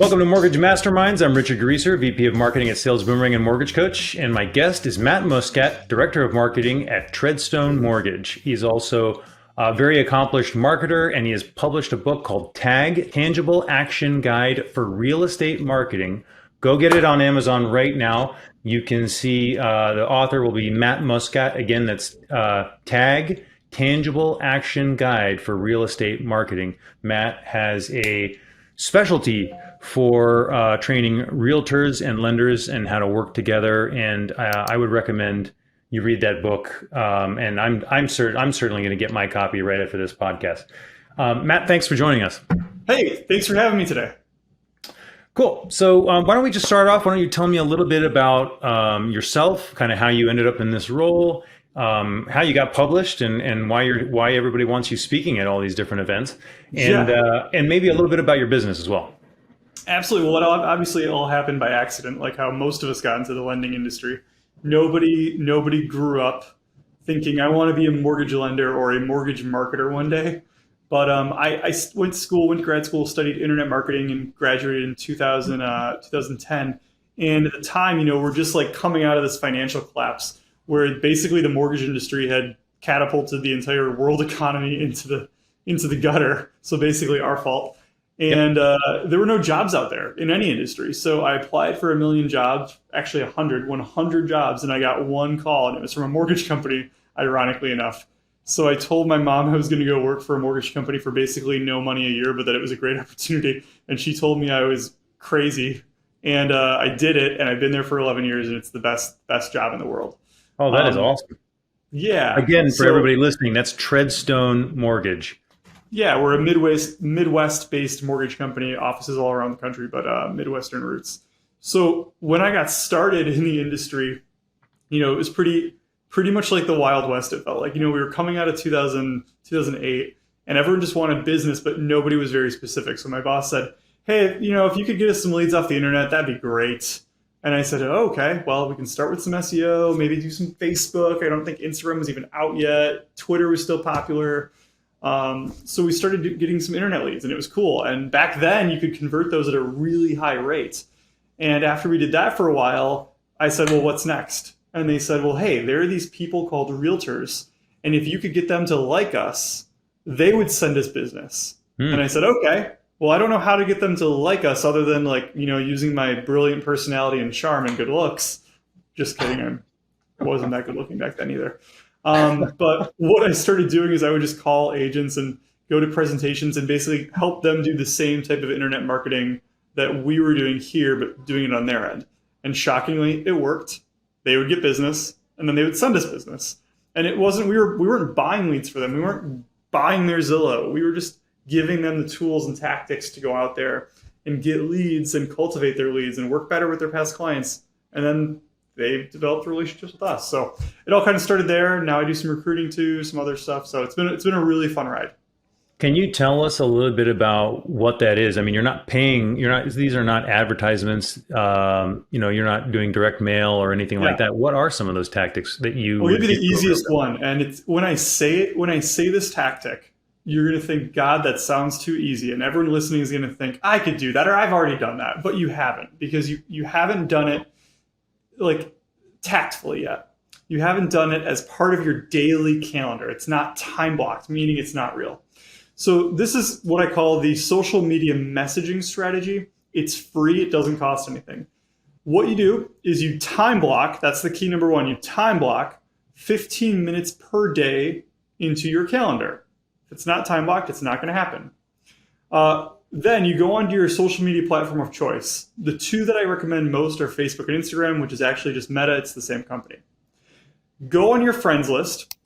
Welcome to Mortgage Masterminds. I'm Richard Greaser, VP of Marketing at Sales Boomerang and Mortgage Coach, and my guest is Matt Muscat, Director of Marketing at Treadstone Mortgage. He's also a very accomplished marketer, and he has published a book called TAG, Tangible Action Guide for Real Estate Marketing. Go get it on Amazon right now. You can see the author will be Matt Muscat. Again, that's TAG, Tangible Action Guide for Real Estate Marketing. Matt has a specialty for training realtors and lenders and how to work together. And I would recommend you read that book. And I'm certainly going to get my copy right after this podcast. Matt, thanks for joining us. Hey, thanks for having me today. Cool. So why don't we just start off? Why don't you tell me a little bit about yourself, kind of how you ended up in this role, how you got published, and why everybody wants you speaking at all these different events, and maybe a little bit about your business as well. Absolutely. Well, obviously it all happened by accident, like how most of us got into the lending industry. Nobody grew up thinking I want to be a mortgage lender or a mortgage marketer one day. But I went to grad school, studied internet marketing, and graduated in 2010. And at the time, we're just like coming out of this financial collapse where basically the mortgage industry had catapulted the entire world economy into the gutter. So basically our fault. And there were no jobs out there in any industry. So I applied for 1 million jobs, actually 100 jobs, and I got one call, and it was from a mortgage company, ironically enough. So I told my mom I was going to go work for a mortgage company for basically no money a year, but that it was a great opportunity. And she told me I was crazy. And I did it, and I've been there for 11 years, and it's the best job in the world. Oh, that is awesome. Yeah. Again, for everybody listening, that's Treadstone Mortgage. Yeah, we're a Midwest-based mortgage company, offices all around the country, but Midwestern roots. So when I got started in the industry, it was pretty much like the Wild West. It felt like, we were coming out of 2008, and everyone just wanted business, but nobody was very specific. So my boss said, hey, if you could get us some leads off the internet, that'd be great. And I said, oh, okay, well, we can start with some SEO, maybe do some Facebook. I don't think Instagram was even out yet. Twitter was still popular. So we started getting some internet leads, and it was cool. And back then, you could convert those at a really high rate. And after we did that for a while, I said, well, what's next? And they said, well, hey, there are these people called realtors, and if you could get them to like us, they would send us business. And I said, okay, well, I don't know how to get them to like us other than using my brilliant personality and charm and good looks. Just kidding. I wasn't that good looking back then either. But what I started doing is I would just call agents and go to presentations and basically help them do the same type of internet marketing that we were doing here, but doing it on their end. And shockingly, it worked. They would get business, and then they would send us business. And it wasn't, we weren't buying leads for them. We weren't buying their Zillow. We were just giving them the tools and tactics to go out there and get leads and cultivate their leads and work better with their past clients. And then they developed relationships with us. So it all kind of started there. Now I do some recruiting too, some other stuff. So it's been a really fun ride. Can you tell us a little bit about what that is? I mean, these are not advertisements. You're not doing direct mail or anything like that. What are some of those tactics that you? I'll give you the easiest one. And it's when I say this tactic, you're going to think, God, that sounds too easy. And everyone listening is going to think, I could do that, or I've already done that. But you haven't, because you haven't done it like tactfully yet. You haven't done it as part of your daily calendar. It's not time blocked, meaning it's not real. So this is what I call the social media messaging strategy. It's free. It doesn't cost anything. What you do is you time block. That's the key number one. You time block 15 minutes per day into your calendar. If it's not time blocked, it's not going to happen. Then you go onto your social media platform of choice. The two that I recommend most are Facebook and Instagram, which is actually just Meta. It's the same company. Go on your friends list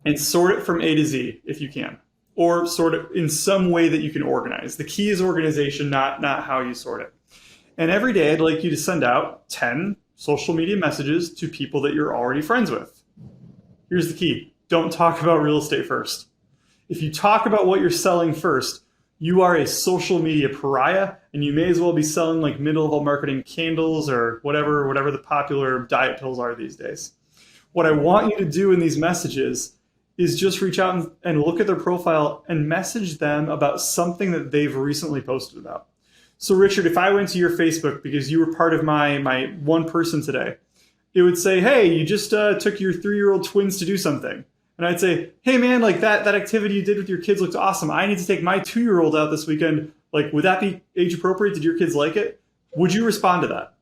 and sort it from A to Z if you can, or sort it in some way that you can organize. The key is organization, not how you sort it. And every day I'd like you to send out 10 social media messages to people that you're already friends with. Here's the key. Don't talk about real estate first. If you talk about what you're selling first, you are a social media pariah, and you may as well be selling like mid-level marketing candles or whatever the popular diet pills are these days. What I want you to do in these messages is just reach out and look at their profile and message them about something that they've recently posted about. So Richard, if I went to your Facebook because you were part of my one person today, it would say, hey, you just took your 3-year-old twins to do something. And I'd say, hey man, like that activity you did with your kids looked awesome. I need to take my 2-year-old out this weekend. Like, would that be age appropriate? Did your kids like it? Would you respond to that?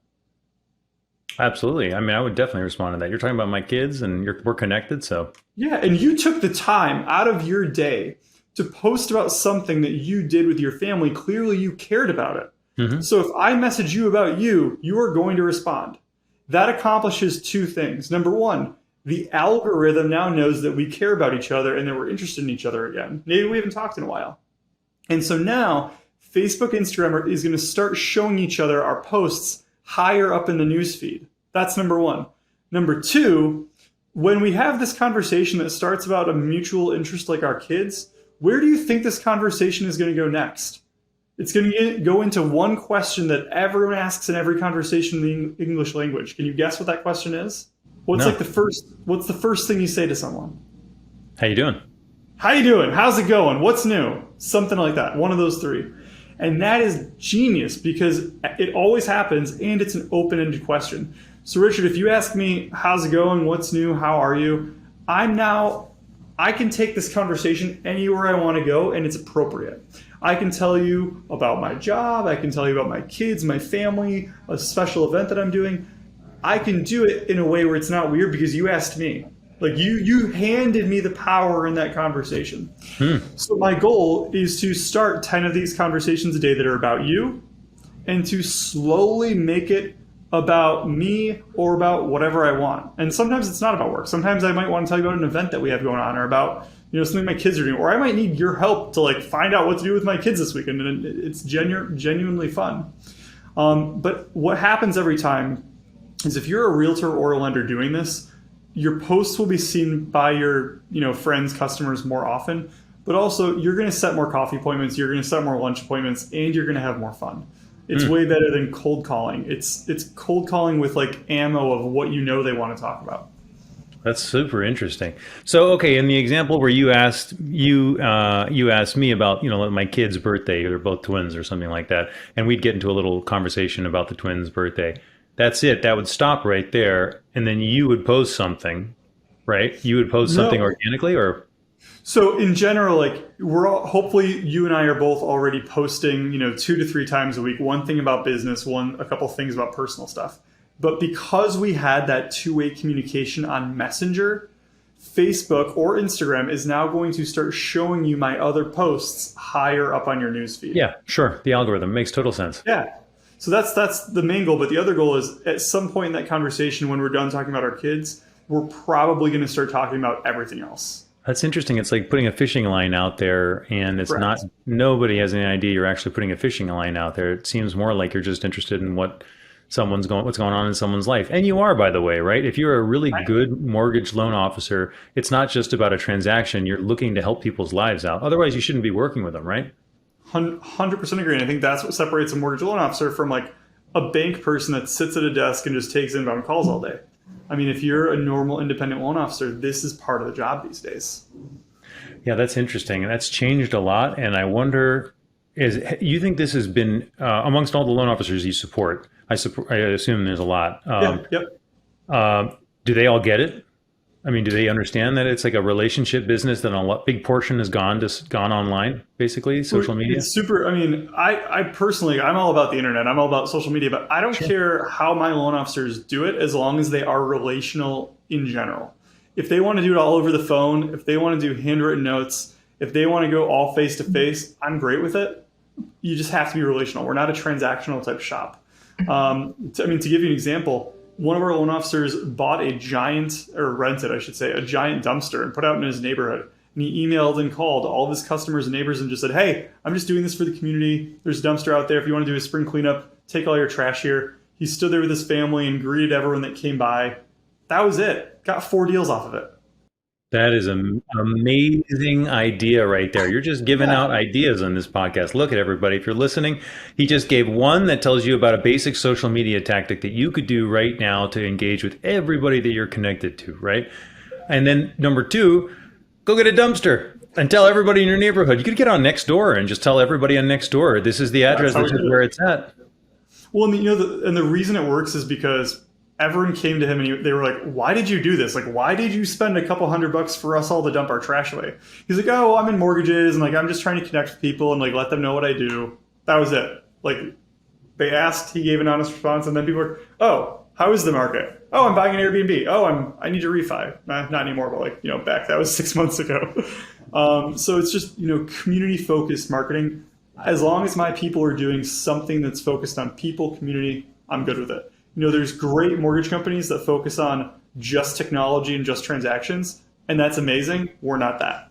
Absolutely. I mean, I would definitely respond to that. You're talking about my kids and we're connected. So Yeah, and you took the time out of your day to post about something that you did with your family. Clearly you cared about it. mm-hmm. So if I message you about you, you are going to respond. That accomplishes 2 things. Number 1, the algorithm now knows that we care about each other and that we're interested in each other again. Maybe we haven't talked in a while. And so now Facebook, Instagram is going to start showing each other our posts higher up in the news feed. That's number 1. Number 2, when we have this conversation that starts about a mutual interest like our kids, where do you think this conversation is going to go next? It's going to go into one question that everyone asks in every conversation in the English language. Can you guess what that question is? What's No. What's the first thing you say to someone? How you doing? How you doing? How's it going? What's new? Something like that. One of those 3. And that is genius because it always happens and it's an open-ended question. So Richard, if you ask me, how's it going? What's new? How are you? I can take this conversation anywhere I want to go and it's appropriate. I can tell you about my job. I can tell you about my kids, my family, a special event that I'm doing. I can do it in a way where it's not weird because you asked me. Like you handed me the power in that conversation. So my goal is to start 10 of these conversations a day that are about you and to slowly make it about me or about whatever I want. And sometimes it's not about work. Sometimes I might want to tell you about an event that we have going on or about something my kids are doing, or I might need your help to like find out what to do with my kids this weekend. And it's genuinely fun. But what happens every time is if you're a realtor or a lender doing this, your posts will be seen by your friends, customers more often, but also you're going to set more coffee appointments, you're going to set more lunch appointments, and you're going to have more fun. It's way better than cold calling. It's cold calling with like ammo of what they want to talk about. That's super interesting. So, okay, in the example where you asked me about my kid's birthday, they're both twins or something like that, and we'd get into a little conversation about the twins' birthday. That's it. That would stop right there, and then you would post something, right? You would post something organically, or so in general, like hopefully you and I are both already posting 2 to 3 times a week, one thing about business, a couple things about personal stuff. But because we had that 2-way communication on Messenger, Facebook or Instagram is now going to start showing you my other posts higher up on your newsfeed. Yeah, sure. The algorithm makes total sense. Yeah. So that's the main goal. But the other goal is at some point in that conversation, when we're done talking about our kids, we're probably going to start talking about everything else. That's interesting. It's like putting a fishing line out there, and it's Correct. nobody has any idea you're actually putting a fishing line out there. It seems more like you're just interested in what's going on in someone's life. And you are, by the way, right? If you're a really good mortgage loan officer, it's not just about a transaction. You're looking to help people's lives out. Otherwise, you shouldn't be working with them, right? 100% agree. And I think that's what separates a mortgage loan officer from like a bank person that sits at a desk and just takes inbound calls all day. I mean, if you're a normal independent loan officer, this is part of the job these days. Yeah, that's interesting. And that's changed a lot. And I wonder, you think this has been, amongst all the loan officers you support, I assume there's a lot. Yep. Do they all get it? I mean, do they understand that it's like a relationship business that a big portion has gone online, basically, social media? It's super. I mean, I personally, I'm all about the internet. I'm all about social media, but I don't care how my loan officers do it as long as they are relational in general. If they want to do it all over the phone, if they want to do handwritten notes, if they want to go all face to face, I'm great with it. You just have to be relational. We're not a transactional type shop. To give you an example, one of our loan officers bought rented, a giant dumpster and put out in his neighborhood. And he emailed and called all of his customers and neighbors and just said, hey, I'm just doing this for the community. There's a dumpster out there. If you want to do a spring cleanup, take all your trash here. He stood there with his family and greeted everyone that came by. That was it. Got 4 deals off of it. That is an amazing idea right there. You're just giving out ideas on this podcast. Look at everybody. If you're listening, he just gave one that tells you about a basic social media tactic that you could do right now to engage with everybody that you're connected to, right? And then number 2, go get a dumpster. And tell everybody in your neighborhood. You could get on Nextdoor and just tell everybody on Nextdoor, this is the address, this is where it's at. Well, and the reason it works is because everyone came to him and they were like, why did you do this? Like, why did you spend a couple $100 for us all to dump our trash away? He's like, oh, I'm in mortgages and like, I'm just trying to connect with people and like, let them know what I do. That was it. Like they asked, he gave an honest response. And then people were, oh, how is the market? Oh, I'm buying an Airbnb. Oh, I need to refi. Not anymore, but like, back, that was 6 months ago. So it's just, community focused marketing. As long as my people are doing something that's focused on people, community, I'm good with it. There's great mortgage companies that focus on just technology and just transactions, and that's amazing. We're not that.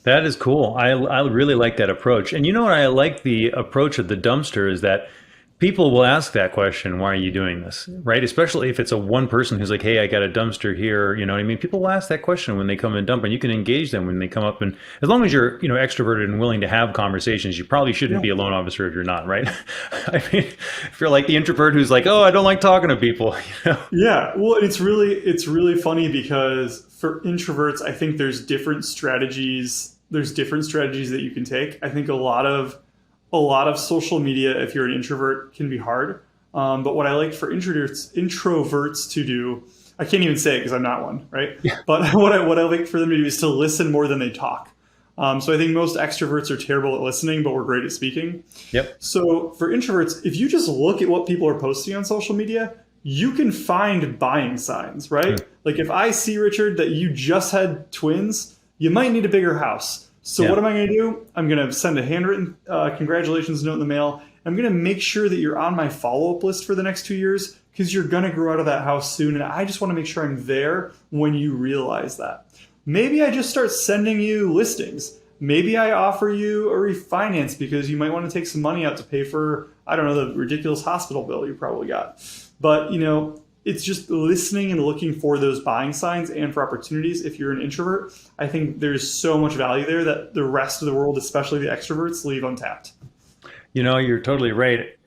That is cool. I really like that approach. And you know what I like the approach of the dumpster is that people will ask that question, why are you doing this? Right? Especially if it's a one person who's like, hey, I got a dumpster here. You know what I mean? People will ask that question when they come and dump, and you can engage them when they come up. And as long as you're, extroverted and willing to have conversations, you probably shouldn't be a loan officer if you're not, right? I mean, if you're like the introvert who's like, oh, I don't like talking to people. Yeah. Well, it's really funny because for introverts, I think there's different strategies. There's different strategies that you can take. I think a lot of social media, if you're an introvert, can be hard. But what I like for introverts to do, I can't even say it because I'm not one, right? Yeah. But what I like for them to do is to listen more than they talk. So I think most extroverts are terrible at listening, but we're great at speaking. Yep. So for introverts, if you just look at what people are posting on social media, you can find buying signs, right? Mm. Like if I see, Richard, that you just had twins, you might need a bigger house. So what am I going to do? I'm going to send a handwritten congratulations note in the mail. I'm going to make sure that you're on my follow-up list for the next 2 years because you're going to grow out of that house soon. And I just want to make sure I'm there when you realize that. Maybe I just start sending you listings. Maybe I offer you a refinance because you might want to take some money out to pay for, I don't know, the ridiculous hospital bill you probably got. But, it's just listening and looking for those buying signs and for opportunities. If you're an introvert, I think there's so much value there that the rest of the world, especially the extroverts, leave untapped. You're totally right.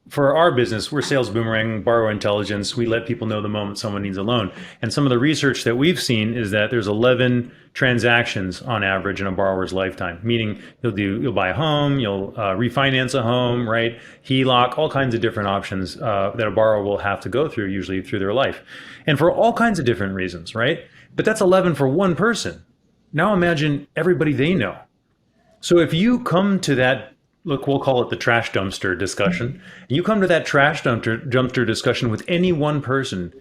For our business, we're Sales Boomerang, Borrower Intelligence. We let people know the moment someone needs a loan. And some of the research that we've seen is that there's 11 transactions on average in a borrower's lifetime, meaning you'll buy a home, you'll refinance a home, right? HELOC, all kinds of different options that a borrower will have to go through usually through their life. And for all kinds of different reasons, right? But that's 11 for one person. Now imagine everybody they know. So if you come to that, look, we'll call it the trash dumpster discussion. You come to that trash dumpster discussion with any one person,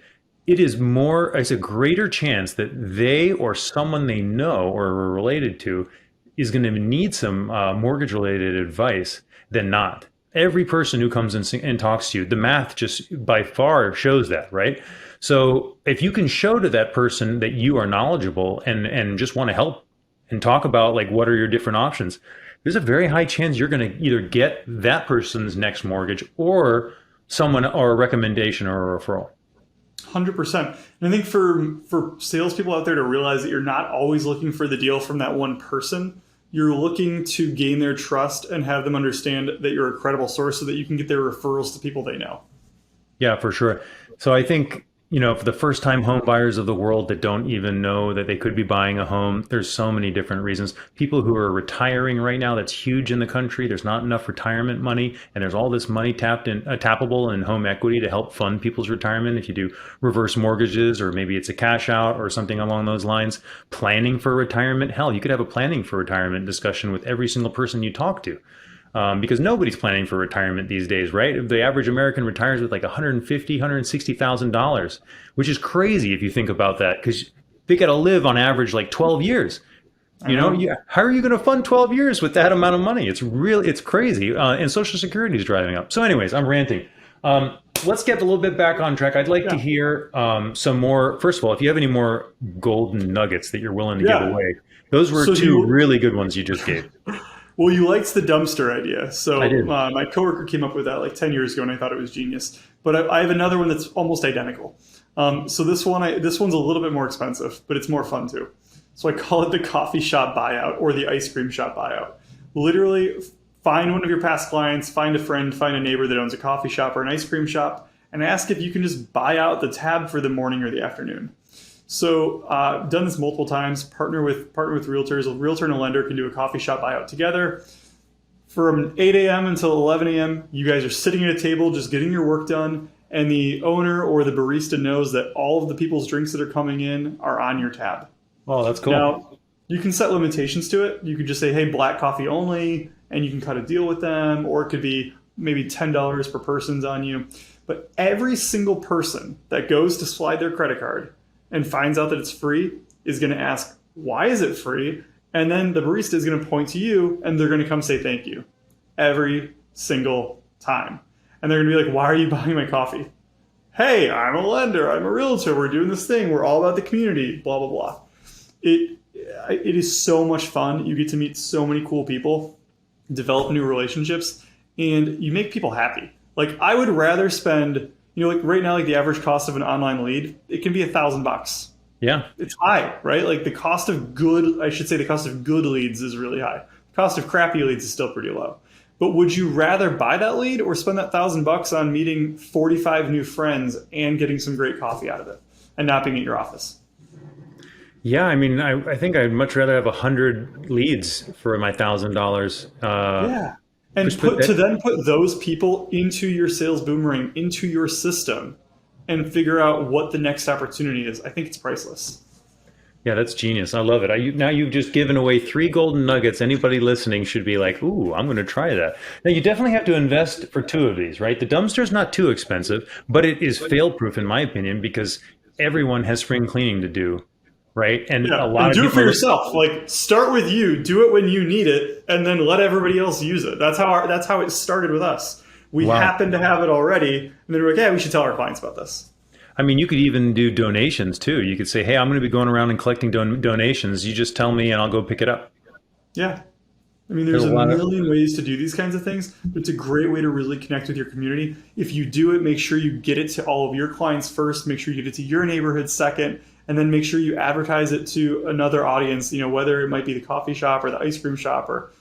it's a greater chance that they or someone they know or are related to is going to need some mortgage-related advice than not. Every person who comes and talks to you, the math just by far shows that, right? So if you can show to that person that you are knowledgeable and just want to help and talk about like what are your different options, there's a very high chance you're going to either get that person's next mortgage or a recommendation or a referral. 100%. And I think for salespeople out there to realize that you're not always looking for the deal from that one person, you're looking to gain their trust and have them understand that you're a credible source so that you can get their referrals to people they know. Yeah, for sure. So I think, for the first time home buyers of the world that don't even know that they could be buying a home, there's so many different reasons. People who are retiring right now, that's huge in the country. There's not enough retirement money, and there's all this money tappable in home equity to help fund people's retirement. If you do reverse mortgages, or maybe it's a cash out or something along those lines, planning for retirement. Hell, you could have a planning for retirement discussion with every single person you talk to. Because nobody's planning for retirement these days, right? The average American retires with like $150,000, $160,000, which is crazy if you think about that, because they got to live on average like 12 years. How are you going to fund 12 years with that amount of money? It's crazy. And Social Security is driving up. So anyways, I'm ranting. Let's get a little bit back on track. I'd like to hear some more. First of all, if you have any more golden nuggets that you're willing to give away, those were two really good ones you just gave. Well, you liked the dumpster idea. So my coworker came up with that like 10 years ago, and I thought it was genius. But I have another one that's almost identical. So this one's a little bit more expensive, but it's more fun too. So I call it the coffee shop buyout or the ice cream shop buyout. Literally find one of your past clients, find a friend, find a neighbor that owns a coffee shop or an ice cream shop, and ask if you can just buy out the tab for the morning or the afternoon. So done this multiple times. Partner with realtors. A realtor and a lender can do a coffee shop buyout together. From 8 a.m. until 11 a.m., you guys are sitting at a table just getting your work done, and the owner or the barista knows that all of the people's drinks that are coming in are on your tab. Oh, that's cool. Now, you can set limitations to it. You could just say, hey, black coffee only, and you can cut a deal with them, or it could be maybe $10 per person's on you. But every single person that goes to slide their credit card and finds out that it's free is going to ask, why is it free? And then the barista is going to point to you, and they're going to come say thank you every single time. And they're going to be like, why are you buying my coffee? Hey, I'm a lender. I'm a realtor. We're doing this thing. We're all about the community, blah, blah, blah. It is so much fun. You get to meet so many cool people, develop new relationships, and you make people happy. Like, I would rather spend, like right now, like the average cost of an online lead, it can be $1,000. Yeah. It's high, right? Like the cost of good leads is really high. The cost of crappy leads is still pretty low. But would you rather buy that lead or spend that $1,000 on meeting 45 new friends and getting some great coffee out of it and not being at your office? Yeah, I mean, I think I'd much rather have 100 leads for my $1,000. Yeah. And put those people into your sales boomerang, into your system, and figure out what the next opportunity is. I think it's priceless. Yeah, that's genius. I love it. Now you've just given away 3 golden nuggets. Anybody listening should be like, ooh, I'm going to try that. Now, you definitely have to invest for 2 of these, right? The dumpster's not too expensive, but it is fail-proof in my opinion because everyone has spring cleaning to do, right? And a lot of do people it for yourself. Like, start with you, do it when you need it, and then let everybody else use it. That's how it started with us. We happen to have it already, and then we're like, yeah, we should tell our clients about this. I mean, you could even do donations too. You could say, hey, I'm going to be going around and collecting donations. You just tell me and I'll go pick it up. Yeah. I mean, there's a million ways to do these kinds of things, but it's a great way to really connect with your community. If you do it, make sure you get it to all of your clients first, make sure you get it to your neighborhood second, and then make sure you advertise it to another audience, whether it might be the coffee shop or the ice cream shop or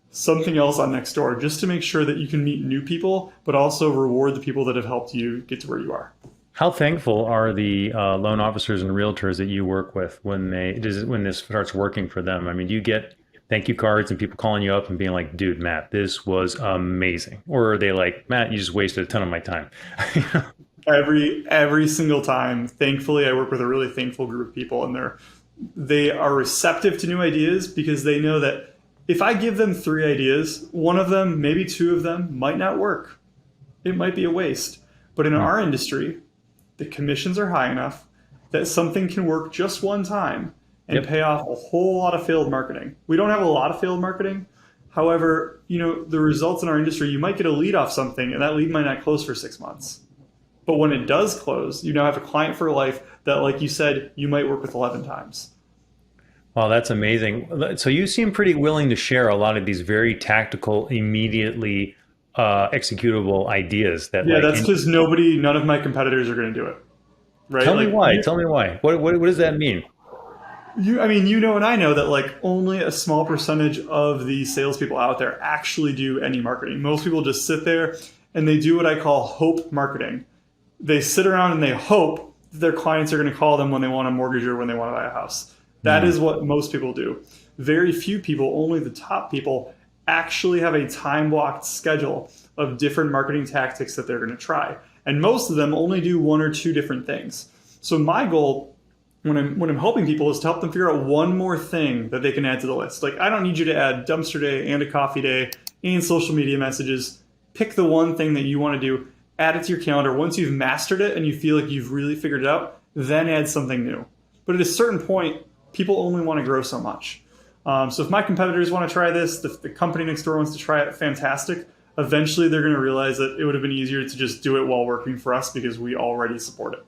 something else on Nextdoor, just to make sure that you can meet new people, but also reward the people that have helped you get to where you are. How thankful are the loan officers and realtors that you work with when this starts working for them? I mean, do you get thank you cards and people calling you up and being like, dude, Matt, this was amazing? Or are they like, Matt, you just wasted a ton of my time? Every single time. Thankfully, I work with a really thankful group of people, and they are receptive to new ideas because they know that if I give them 3 ideas, one of them, maybe 2 of them might not work. It might be a waste. But in our industry, the commissions are high enough that something can work just one time and pay off a whole lot of failed marketing. We don't have a lot of failed marketing. However, the results in our industry, you might get a lead off something and that lead might not close for 6 months. But when it does close, you now have a client for life that, like you said, you might work with 11 times. Wow, that's amazing. So you seem pretty willing to share a lot of these very tactical, immediately executable ideas. That's because none of my competitors are going to do it. Right? Tell me why. Tell me why. What does that mean? And I know that only a small percentage of the salespeople out there actually do any marketing. Most people just sit there and they do what I call hope marketing. They sit around and they hope that their clients are going to call them when they want a mortgage or when they want to buy a house. That is what most people do. Very few people, only the top people, actually have a time-blocked schedule of different marketing tactics that they're going to try. And most of them only do 1 or 2 different things. So my goal when I'm helping people is to help them figure out one more thing that they can add to the list. Like, I don't need you to add dumpster day and a coffee day and social media messages. Pick the one thing that you want to do, add it to your calendar. Once you've mastered it and you feel like you've really figured it out, then add something new. But at a certain point, people only want to grow so much. So if my competitors want to try this, the company next door wants to try it, fantastic. Eventually, they're going to realize that it would have been easier to just do it while working for us because we already support it.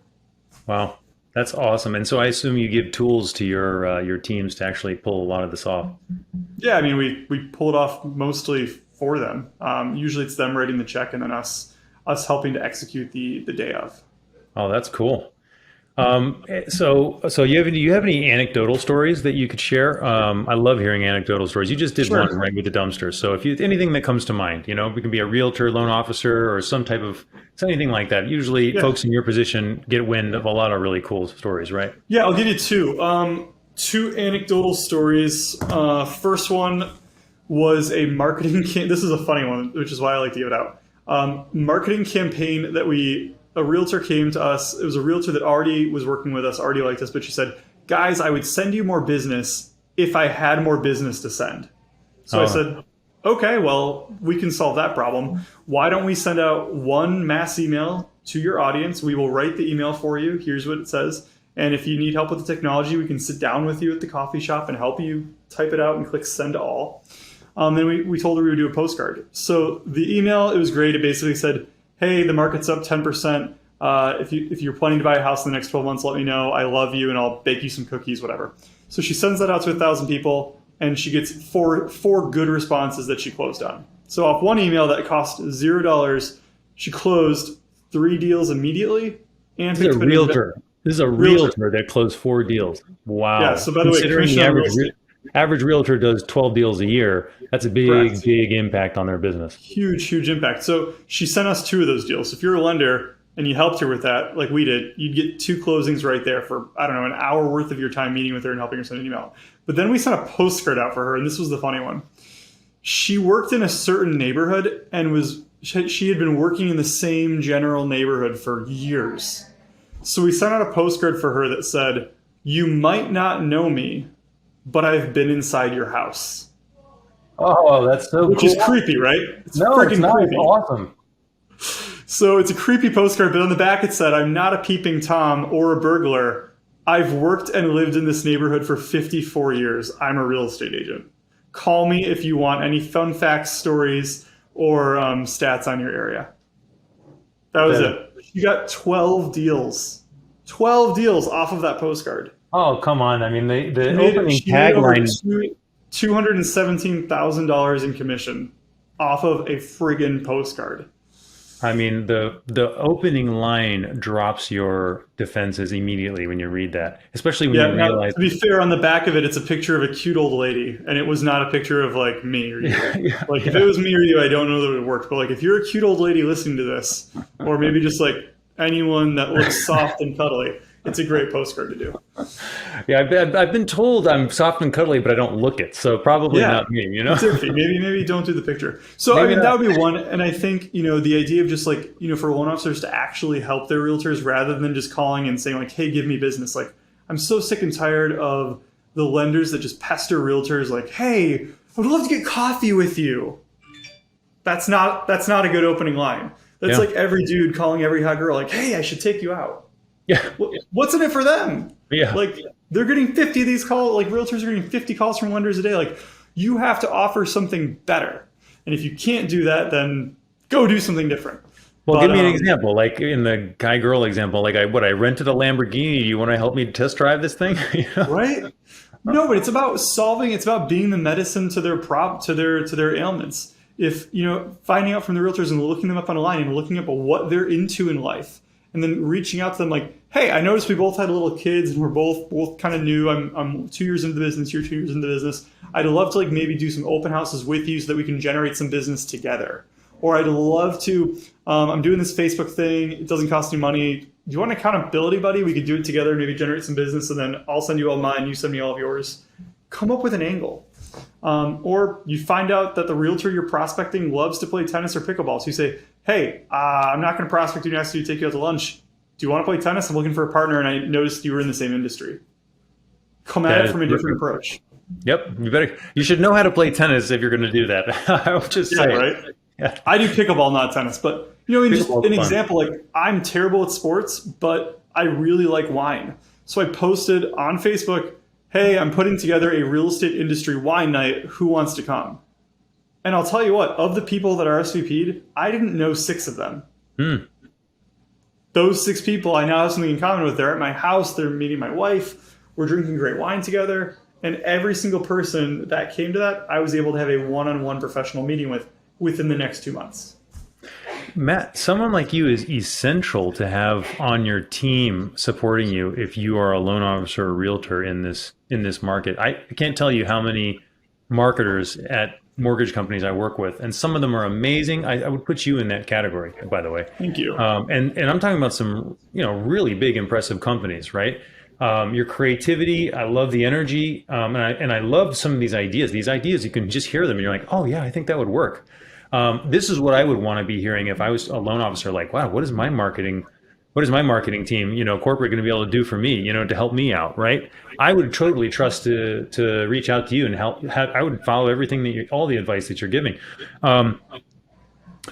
Wow, that's awesome. And so I assume you give tools to your teams to actually pull a lot of this off. Yeah, I mean, we pull it off mostly for them. Usually it's them writing the check and then us helping to execute the day of. Oh, that's cool. So you have any anecdotal stories that you could share? I love hearing anecdotal stories. You just did Sure. one right with the dumpster. So if you anything that comes to mind, we can be a realtor, loan officer, or some type of anything like that. Usually, Yeah. folks in your position get wind of a lot of really cool stories, right? Yeah, I'll give you two. Two anecdotal stories. First one was a marketing this is a funny one, which is why I like to give it out. Marketing campaign that a realtor came to us. It was a realtor that already was working with us, already liked us, but she said, guys, I would send you more business if I had more business to send. So I said, okay, well, we can solve that problem. Why don't we send out one mass email to your audience? We will write the email for you. Here's what it says. And if you need help with the technology, we can sit down with you at the coffee shop and help you type it out and click send to all. Then we told her we would do a postcard. So the email, it was great. It basically said, hey, the market's up 10%. If you're planning to buy a house in the next 12 months, let me know. I love you, and I'll bake you some cookies, whatever. So she sends that out to 1,000 people, and she gets four good responses that she closed on. So off one email that cost $0, she closed 3 deals immediately. And This is a realtor. This is a realtor that closed 4 deals. Wow. Yeah. So by the way, considering the average realtor does 12 deals a year, that's a Correct. big impact on their business. Huge impact. So she sent us 2 of those deals. So if you're a lender and you helped her with that, like we did, you'd get 2 closings right there for, I don't know, an hour worth of your time meeting with her and helping her send an email. But then we sent a postcard out for her, and this was the funny one. She worked in a certain neighborhood and she had been working in the same general neighborhood for years. So we sent out a postcard for her that said, you might not know me, but I've been inside your house. Oh, that's so Which cool. is creepy, right? It's No, freaking it's not. creepy. It's awesome. So it's a creepy postcard, but on the back it said, I'm not a peeping Tom or a burglar. I've worked and lived in this neighborhood for 54 years. I'm a real estate agent. Call me if you want any fun facts, stories, or stats on your area. That was it. You got 12 deals. 12 deals off of that postcard. Oh, come on. I mean, the She made opening over tagline. $217,000 in commission off of a friggin' postcard. I mean, the opening line drops your defenses immediately when you read that, especially when you realize. To be fair, on the back of it, it's a picture of a cute old lady, and it was not a picture of like me or you. If it was me or you, I don't know that it would work. But like, if you're a cute old lady listening to this, or maybe just like anyone that looks soft and cuddly, it's a great postcard to do. Yeah, I've been told I'm soft and cuddly, but I don't look it. So probably not me, you know? Maybe don't do the picture. So Maybe I mean, not. that would be one. And I think, the idea of just like, for loan officers to actually help their realtors rather than just calling and saying like, hey, give me business. Like, I'm so sick and tired of the lenders that just pester realtors like, hey, I would love to get coffee with you. That's not a good opening line. That's like every dude calling every hot girl like, hey, I should take you out. Yeah. What's in it for them? Yeah. Like, they're getting 50 of these calls, like realtors are getting 50 calls from lenders a day. Like, you have to offer something better. And if you can't do that, then go do something different. Well, give me an example. Like in the guy-girl example, like I rented a Lamborghini. Do you want to help me test drive this thing? Right? No, but it's about it's about being the medicine to their to their ailments. If, finding out from the realtors and looking them up online and looking up at what they're into in life, and then reaching out to them like, hey, I noticed we both had little kids and we're both kind of new. I'm 2 years into the business. You're 2 years into the business. I'd love to like maybe do some open houses with you so that we can generate some business together. Or I'd love to, I'm doing this Facebook thing. It doesn't cost any money. Do you want an accountability buddy? We could do it together, maybe generate some business, and then I'll send you all mine. You send me all of yours. Come up with an angle. Or you find out that the realtor you're prospecting loves to play tennis or pickleball. So you say, hey, I'm not going to prospect you next to you, take you out to lunch. Do you want to play tennis? I'm looking for a partner, and I noticed you were in the same industry. Come at it from a different approach. Yep. You should know how to play tennis if you're going to do that. I would just say. Right? Yeah. I do pickleball, not tennis. But, just an fun. example, like I'm terrible at sports, but I really like wine. So I posted on Facebook, hey, I'm putting together a real estate industry wine night. Who wants to come? And I'll tell you what, of the people that RSVP'd, I didn't know 6 of them. Those 6 people I now have something in common with. They're at my house. They're meeting my wife. We're drinking great wine together. And every single person that came to that, I was able to have a one-on-one professional meeting with within the next 2 months. Matt, someone like you is essential to have on your team supporting you if you are a loan officer or realtor in this market. I can't tell you how many marketers at mortgage companies I work with, and some of them are amazing. I would put you in that category, by the way. Thank you. And I'm talking about some really big, impressive companies, right? Your creativity, I love the energy, and I love some of these ideas. These ideas, you can just hear them, and you're like, oh yeah, I think that would work. This is what I would want to be hearing if I was a loan officer. Like, wow, what is my marketing team, corporate, going to be able to do for me, to help me out, right? I would totally trust to reach out to you and help. I would follow everything all the advice that you're giving.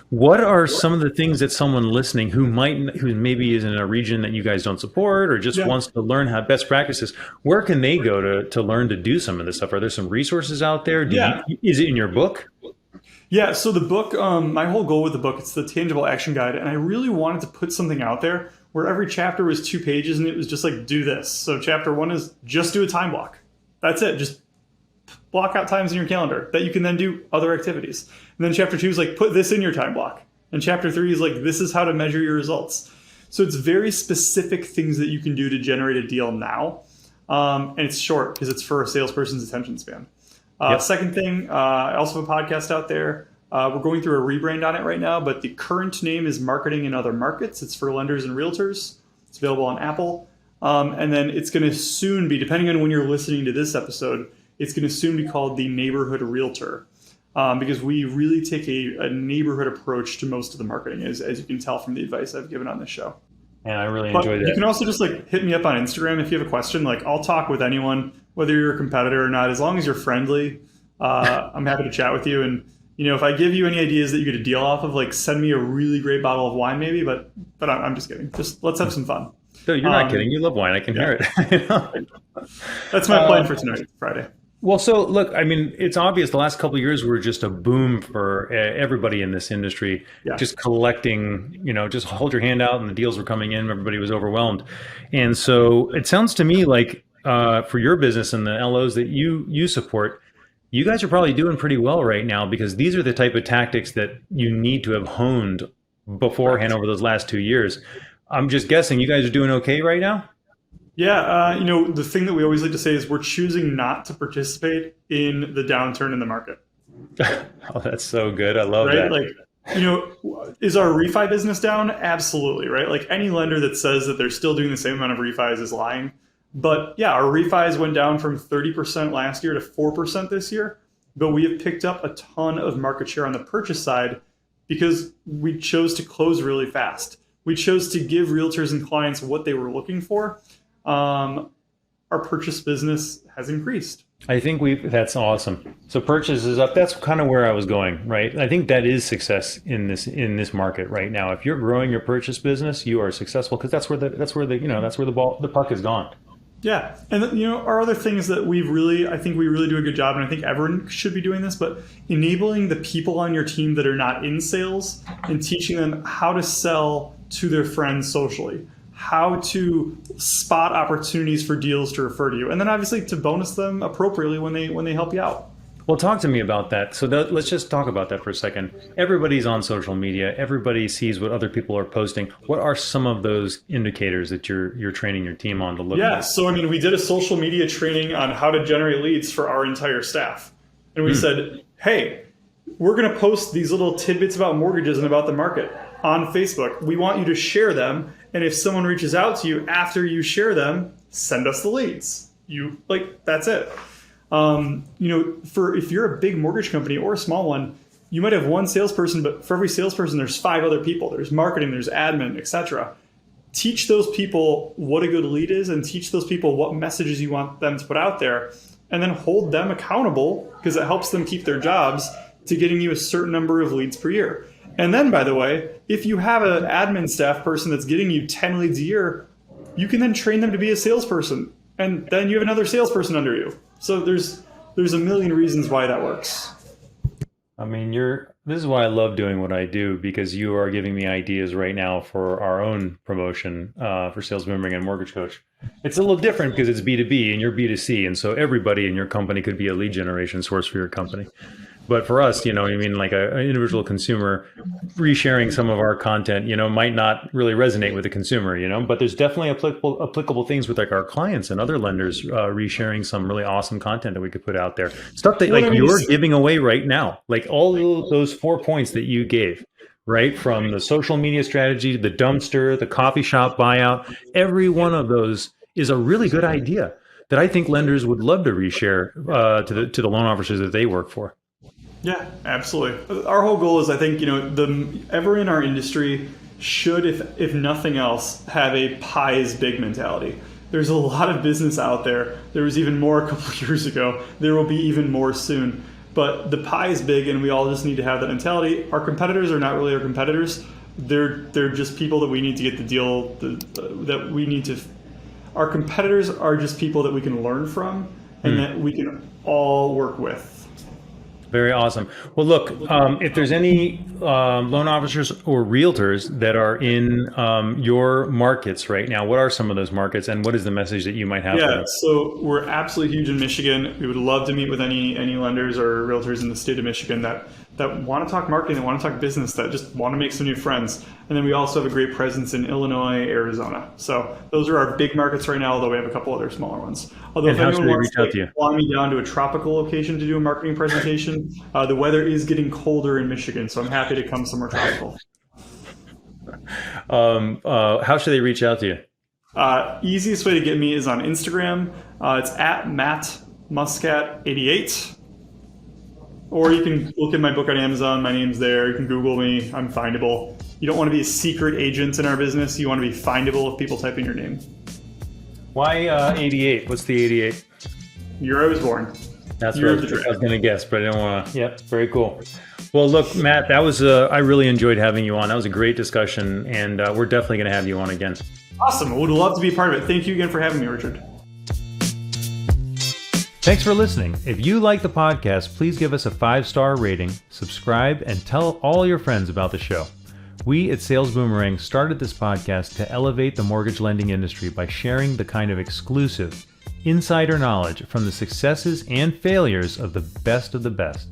What are some of the things that someone listening who maybe is in a region that you guys don't support or just wants to learn how best practices, where can they go to learn to do some of this stuff? Are there some resources out there? Is it in your book? Yeah, so the book, my whole goal with the book, it's the Tangible Action Guide, and I really wanted to put something out there where every chapter was 2 pages, and it was just like, do this. So chapter 1 is just do a time block. That's it. Just block out times in your calendar that you can then do other activities. And then chapter 2 is like, put this in your time block. And chapter 3 is like, this is how to measure your results. So it's very specific things that you can do to generate a deal now. And it's short because it's for a salesperson's attention span. Second thing, I also have a podcast out there. We're going through a rebrand on it right now, but the current name is Marketing in Other Markets. It's for lenders and realtors. It's available on Apple. And then it's going to soon be, depending on when you're listening to this episode, it's going to soon be called The Neighborhood Realtor, because we really take a neighborhood approach to most of the marketing, as you can tell from the advice I've given on this show. And I really enjoyed that. You can also just hit me up on Instagram if you have a question. I'll talk with anyone, whether you're a competitor or not, as long as you're friendly. I'm happy to chat with you. And if I give you any ideas that you get a deal off of, send me a really great bottle of wine, maybe. But I'm just kidding. Just let's have some fun. No, you're not kidding. You love wine. I can hear it. That's my plan for tonight, Friday. Well, so look, I mean, it's obvious the last couple of years were just a boom for everybody in this industry, just collecting, just hold your hand out and the deals were coming in. Everybody was overwhelmed. And so it sounds to me like for your business and the LOs that you support, you guys are probably doing pretty well right now, because these are the type of tactics that you need to have honed beforehand over those last 2 years. I'm just guessing you guys are doing okay right now? Yeah, the thing that we always like to say is we're choosing not to participate in the downturn in the market. Oh, that's so good. I love that. Is our refi business down? Absolutely, right? Any lender that says that they're still doing the same amount of refis is lying. But yeah, our refis went down from 30% last year to 4% this year. But we have picked up a ton of market share on the purchase side because we chose to close really fast. We chose to give realtors and clients what they were looking for. Our purchase business has increased. I think that's awesome. So purchase is up. That's kind of where I was going, right? I think that is success in this market right now. If you're growing your purchase business, you are successful, because that's where the puck is gone. Yeah, and our other things that I think we really do a good job, and I think everyone should be doing this, but enabling the people on your team that are not in sales and teaching them how to sell to their friends socially, how to spot opportunities for deals to refer to you, and then obviously to bonus them appropriately when they help you out. Well, talk to me about that. So let's just talk about that for a second. Everybody's on social media. Everybody sees what other people are posting. What are some of those indicators that you're training your team on to look at? Yeah, so we did a social media training on how to generate leads for our entire staff. And we said, hey, we're going to post these little tidbits about mortgages and about the market on Facebook. We want you to share them. And if someone reaches out to you after you share them, send us the leads. That's it. If you're a big mortgage company or a small one, you might have one salesperson, but for every salesperson, there's 5 other people. There's marketing, there's admin, etc. Teach those people what a good lead is, and teach those people what messages you want them to put out there, and then hold them accountable, because it helps them keep their jobs, to getting you a certain number of leads per year. And then, by the way, if you have an admin staff person that's getting you 10 leads a year, you can then train them to be a salesperson, and then you have another salesperson under you. So there's a million reasons why that works. I mean, this is why I love doing what I do, because you are giving me ideas right now for our own promotion for Sales Boomering and Mortgage Coach. It's a little different because it's B2B and you're B2C, and so everybody in your company could be a lead generation source for your company. But for us, I mean, like an individual consumer resharing some of our content, might not really resonate with the consumer, but there's definitely applicable things with like our clients and other lenders resharing some really awesome content that we could put out there. Stuff that you're giving away right now, like all those 4 points that you gave, right? From the social media strategy, the dumpster, the coffee shop buyout, every one of those is a really good idea that I think lenders would love to reshare to the loan officers that they work for. Yeah, absolutely. Our whole goal is, I think, everyone in our industry should, if nothing else, have a pie is big mentality. There's a lot of business out there. There was even more a couple of years ago. There will be even more soon. But the pie is big, and we all just need to have that mentality. Our competitors are not really our competitors. They're just people that we need to get the deal that we need to. Our competitors are just people that we can learn from and that we can all work with. Very awesome. Well, look, if there's any loan officers or realtors that are in your markets right now, what are some of those markets, and what is the message that you might have? Yeah, so we're absolutely huge in Michigan. We would love to meet with any lenders or realtors in the state of Michigan that want to talk marketing, that want to talk business, that just want to make some new friends. And then we also have a great presence in Illinois, Arizona. So those are our big markets right now, although we have a couple other smaller ones. Although if anyone wants to fly me down to a tropical location to do a marketing presentation, the weather is getting colder in Michigan, so I'm happy to come somewhere tropical. How should they reach out to you? Easiest way to get me is on Instagram. It's at Matt Muscat 88. Or you can look at my book on Amazon. My name's there. You can Google me. I'm findable. You don't want to be a secret agent in our business. You want to be findable if people type in your name. Why 88? What's the 88? Year I was born. That's what I was going to guess, but I don't want to. Yep, very cool. Well, look, Matt, that was I really enjoyed having you on. That was a great discussion, and we're definitely going to have you on again. Awesome. I would love to be a part of it. Thank you again for having me, Richard. Thanks for listening. If you like the podcast, please give us a 5-star rating, subscribe, and tell all your friends about the show. We at Sales Boomerang started this podcast to elevate the mortgage lending industry by sharing the kind of exclusive, insider knowledge from the successes and failures of the best of the best.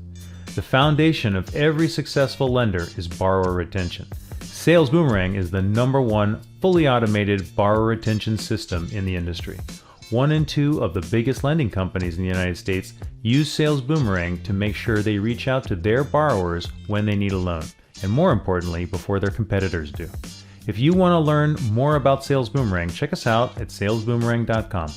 The foundation of every successful lender is borrower retention. Sales Boomerang is the #1 fully automated borrower retention system in the industry. 1 in 2 of the biggest lending companies in the United States use Sales Boomerang to make sure they reach out to their borrowers when they need a loan, and more importantly, before their competitors do. If you want to learn more about Sales Boomerang, check us out at salesboomerang.com.